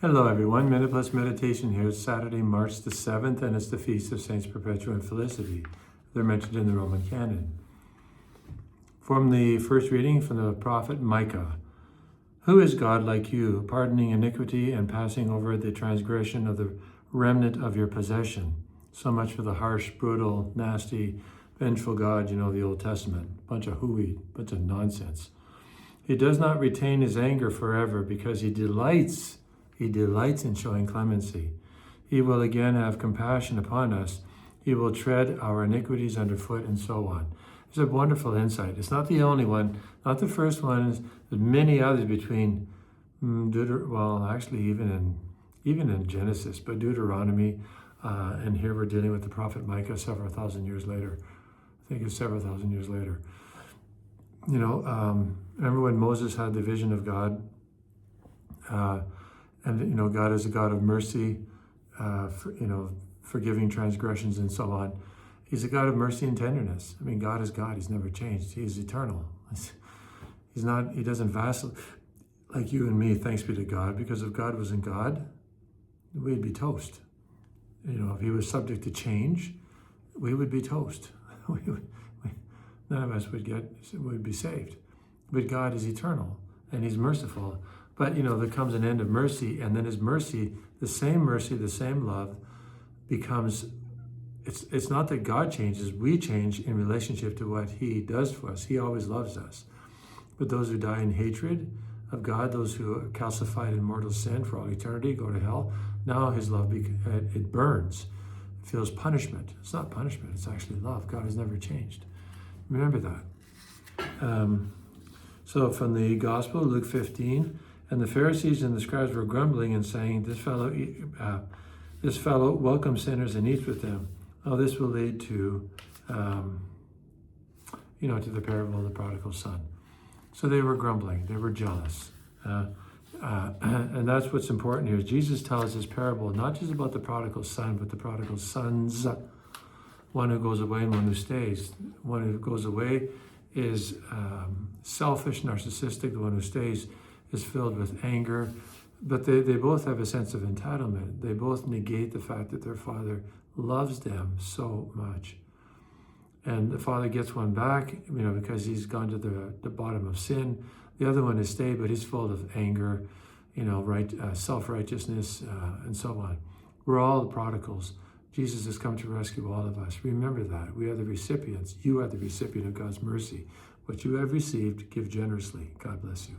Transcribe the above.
Hello everyone, Minute Plus Meditation here. It's Saturday, March the 7th, and it's the Feast of Saints Perpetua and Felicity. They're mentioned in the Roman canon. From the first reading from the prophet Micah. Who is God like you, pardoning iniquity and passing over the transgression of the remnant of your possession? So much for the harsh, brutal, nasty, vengeful God, the Old Testament. Bunch of hooey, bunch of nonsense. He does not retain his anger forever because he delights in showing clemency. He will again have compassion upon us. He will tread our iniquities underfoot, and so on. It's a wonderful insight. It's not the only one, not the first one. There's many others between even in Genesis, but Deuteronomy, and here we're dealing with the prophet Micah several thousand years later. I think it's several thousand years later. Remember when Moses had the vision of God? And God is a God of mercy, forgiving transgressions and so on. He's a God of mercy and tenderness. I mean, God is God. He's never changed. He is eternal. He doesn't vacillate like you and me, thanks be to God, because if God wasn't God, we'd be toast. If he was subject to change, we would be toast. None of us would be saved. But God is eternal and he's merciful. But, there comes an end of mercy, and then his mercy, the same love becomes, it's not that God changes, we change in relationship to what he does for us. He always loves us. But those who die in hatred of God, those who are calcified in mortal sin for all eternity, go to hell. Now his love, it burns. It feels punishment. It's not punishment, it's actually love. God has never changed. Remember that. So from the Gospel, Luke 15, and the Pharisees and the scribes were grumbling and saying, this fellow welcomes sinners and eats with them. Oh, this will lead to, to the parable of the prodigal son. So they were grumbling. They were jealous. And that's what's important here. Jesus tells this parable not just about the prodigal son, but the prodigal sons. One who goes away and one who stays. One who goes away is selfish, narcissistic. The one who stays is filled with anger. But they both have a sense of entitlement. They both negate the fact that their father loves them so much. And the father gets one back, because he's gone to the bottom of sin. The other one has stayed, but he's full of anger, self-righteousness, and so on. We're all the prodigals. Jesus has come to rescue all of us. Remember that. We are the recipients. You are the recipient of God's mercy. What you have received, give generously. God bless you.